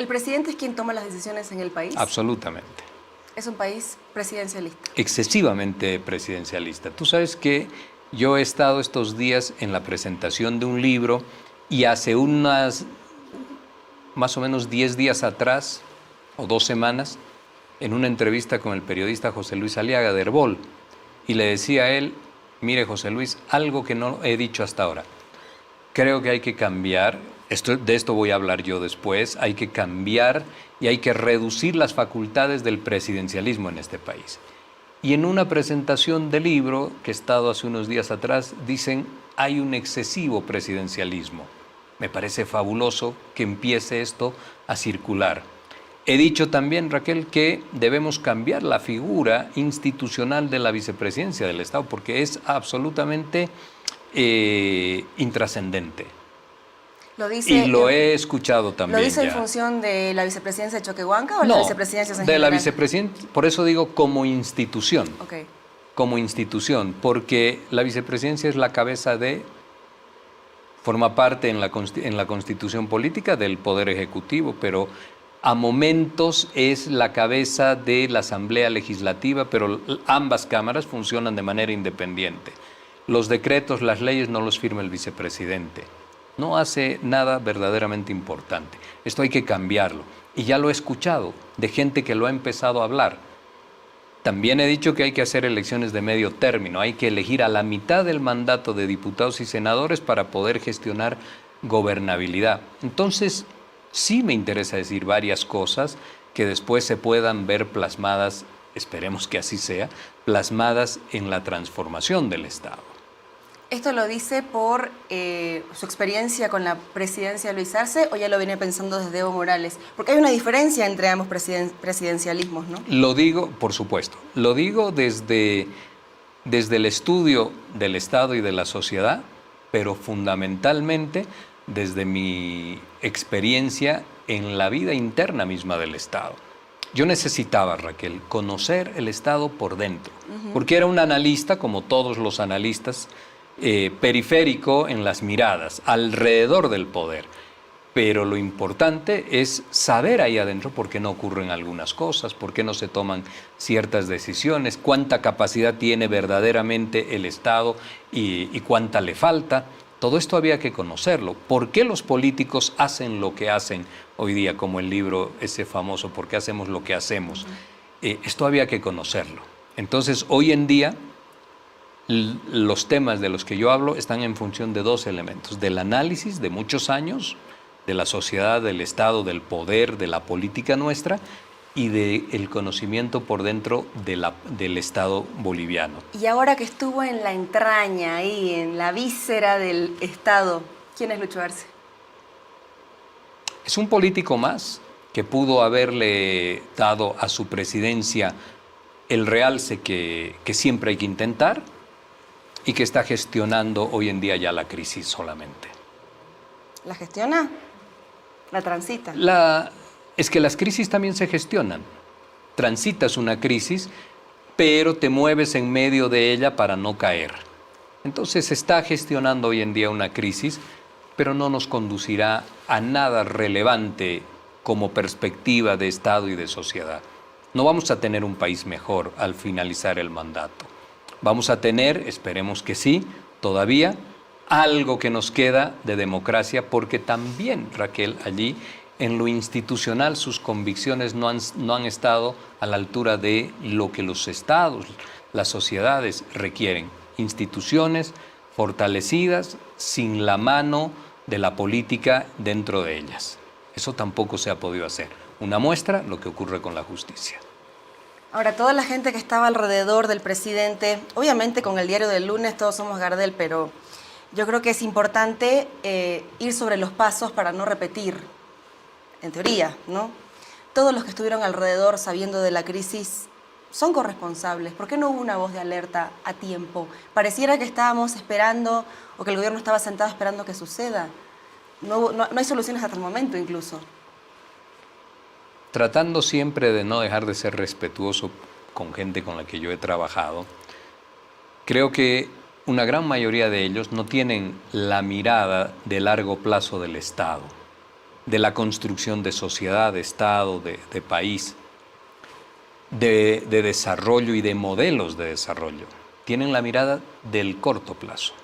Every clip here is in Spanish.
¿El presidente es quien toma las decisiones en el país? Absolutamente. ¿Es un país presidencialista? Excesivamente presidencialista. Tú sabes que yo he estado estos días en la presentación de un libro y hace unas más o menos 10 días atrás o 2 semanas en una entrevista con el periodista José Luis Aliaga de Herbol y le decía a él, mire José Luis, algo que no he dicho hasta ahora, creo que hay que cambiar, de esto voy a hablar yo después, hay que cambiar y hay que reducir las facultades del presidencialismo en este país. Y en una presentación del libro que he estado hace unos días atrás, dicen, hay un excesivo presidencialismo. Me parece fabuloso que empiece esto a circular. He dicho también, Raquel, que debemos cambiar la figura institucional de la vicepresidencia del Estado porque es absolutamente intrascendente. Lo dice, y lo he escuchado también. ¿Lo dice ya. en función de la vicepresidencia de Choquehuanca o no, la vicepresidencia en de general? la vicepresidencia, por eso digo como institución. Okay. Como institución, porque la vicepresidencia es la cabeza de, forma parte en la constitución política del Poder Ejecutivo, pero a momentos es la cabeza de la Asamblea Legislativa, pero ambas cámaras funcionan de manera independiente. Los decretos, las leyes no los firma el vicepresidente. No hace nada verdaderamente importante. Esto hay que cambiarlo. Y ya lo he escuchado de gente que lo ha empezado a hablar. También he dicho que hay que hacer elecciones de medio término. Hay que elegir a la mitad del mandato de diputados y senadores para poder gestionar gobernabilidad. Entonces, sí me interesa decir varias cosas que después se puedan ver plasmadas, esperemos que así sea, plasmadas en la transformación del Estado. ¿Esto lo dice por su experiencia con la presidencia de Luis Arce o ya lo venía pensando desde Evo Morales? Porque hay una diferencia entre ambos presidencialismos, ¿no? Lo digo, por supuesto, lo digo desde el estudio del Estado y de la sociedad, pero fundamentalmente desde mi experiencia en la vida interna misma del Estado. Yo necesitaba, Raquel, conocer el Estado por dentro, porque era un analista, como todos los analistas, periférico en las miradas, alrededor del poder. Pero lo importante es saber ahí adentro por qué no ocurren algunas cosas, por qué no se toman ciertas decisiones, cuánta capacidad tiene verdaderamente el Estado y cuánta le falta. Todo esto había que conocerlo. ¿Por qué los políticos hacen lo que hacen hoy día, como el libro ese famoso, ¿por qué hacemos lo que hacemos? Esto había que conocerlo. Entonces, hoy en día, los temas de los que yo hablo están en función de dos elementos, del análisis de muchos años, de la sociedad, del Estado, del poder, de la política nuestra y del conocimiento por dentro del Estado boliviano. Y ahora que estuvo en la entraña, ahí, en la víscera del Estado, ¿quién es Lucho Arce? Es un político más que pudo haberle dado a su presidencia el realce que siempre hay que intentar, y que está gestionando hoy en día ya la crisis solamente. ¿La gestiona? ¿La transita? Es que las crisis también se gestionan. Transitas una crisis, pero te mueves en medio de ella para no caer. Entonces se está gestionando hoy en día una crisis, pero no nos conducirá a nada relevante como perspectiva de Estado y de sociedad. No vamos a tener un país mejor al finalizar el mandato. Vamos a tener, esperemos que sí, todavía algo que nos queda de democracia, porque también, Raquel, allí en lo institucional sus convicciones no han estado a la altura de lo que los estados, las sociedades requieren. Instituciones fortalecidas sin la mano de la política dentro de ellas. Eso tampoco se ha podido hacer. Una muestra, lo que ocurre con la justicia. Ahora, toda la gente que estaba alrededor del presidente, obviamente con el diario del lunes todos somos Gardel, pero yo creo que es importante ir sobre los pasos para no repetir, en teoría, ¿no? Todos los que estuvieron alrededor sabiendo de la crisis son corresponsables. ¿Por qué no hubo una voz de alerta a tiempo? Pareciera que estábamos esperando o que el gobierno estaba sentado esperando que suceda. No hay soluciones hasta el momento incluso. Tratando siempre de no dejar de ser respetuoso con gente con la que yo he trabajado, creo que una gran mayoría de ellos no tienen la mirada de largo plazo del Estado. de la construcción de sociedad, de Estado, de país, de desarrollo y de modelos de desarrollo. Tienen la mirada del corto plazo,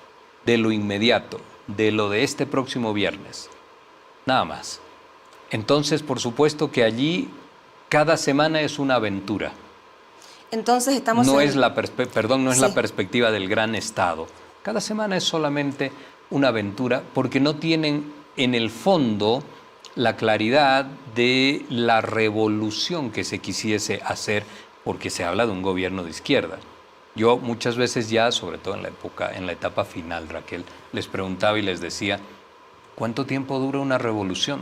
de lo inmediato, de lo de este próximo viernes. Nada más. Entonces, por supuesto que allí cada semana es una aventura. Entonces estamos no en... es la perspectiva del gran Estado. Cada semana es solamente una aventura porque no tienen en el fondo la claridad de la revolución que se quisiese hacer, porque se habla de un gobierno de izquierda. Yo muchas veces ya, sobre todo en la etapa final, Raquel, les preguntaba y les decía, ¿cuánto tiempo dura una revolución?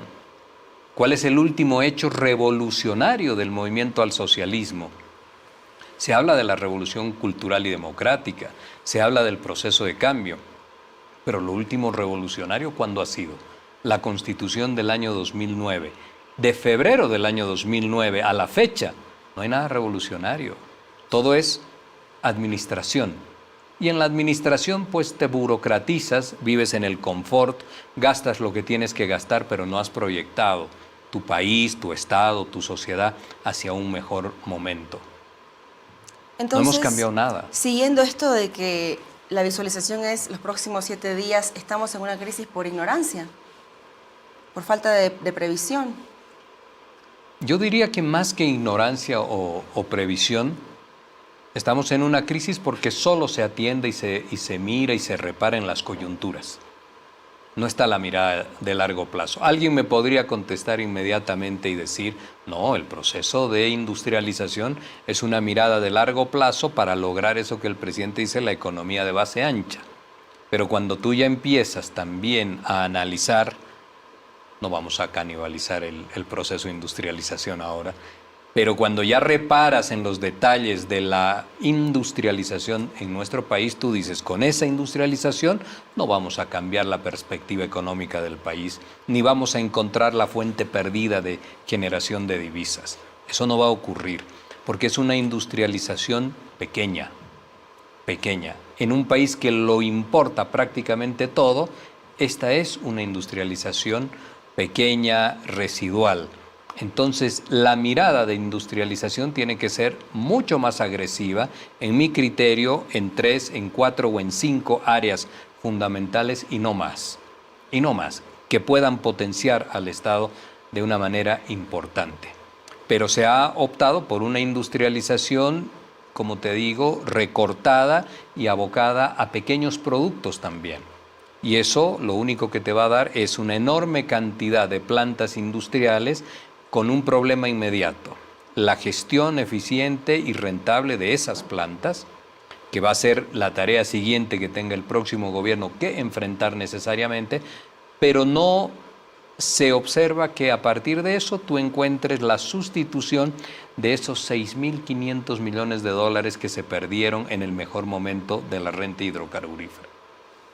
¿Cuál es el último hecho revolucionario del movimiento al socialismo? Se habla de la revolución cultural y democrática, se habla del proceso de cambio, pero lo último revolucionario, ¿cuándo ha sido? La Constitución del año 2009. De febrero del año 2009 a la fecha, no hay nada revolucionario. Todo es administración. Y en la administración, pues te burocratizas, vives en el confort, gastas lo que tienes que gastar, pero no has proyectado tu país, tu estado, tu sociedad hacia un mejor momento. Entonces, no hemos cambiado nada. Siguiendo esto de que la visualización es los próximos 7 días, estamos en una crisis por ignorancia, por falta de previsión. Yo diría que más que ignorancia o previsión, estamos en una crisis porque solo se atiende y se mira y se repara en las coyunturas. No está la mirada de largo plazo. Alguien me podría contestar inmediatamente y decir, no, el proceso de industrialización es una mirada de largo plazo para lograr eso que el presidente dice, la economía de base ancha. Pero cuando tú ya empiezas también a analizar, no vamos a canibalizar el proceso de industrialización ahora, pero cuando ya reparas en los detalles de la industrialización en nuestro país, tú dices, con esa industrialización no vamos a cambiar la perspectiva económica del país, ni vamos a encontrar la fuente perdida de generación de divisas. Eso no va a ocurrir, porque es una industrialización pequeña. En un país que lo importa prácticamente todo, esta es una industrialización pequeña, residual. Entonces, la mirada de industrialización tiene que ser mucho más agresiva, en mi criterio, en 3, en 4 o en 5 áreas fundamentales y no más, que puedan potenciar al Estado de una manera importante. Pero se ha optado por una industrialización, como te digo, recortada y abocada a pequeños productos también. Y eso lo único que te va a dar es una enorme cantidad de plantas industriales con un problema inmediato, la gestión eficiente y rentable de esas plantas, que va a ser la tarea siguiente que tenga el próximo gobierno que enfrentar necesariamente, pero no se observa que a partir de eso tú encuentres la sustitución de esos 6.500 millones de dólares que se perdieron en el mejor momento de la renta hidrocarburífera.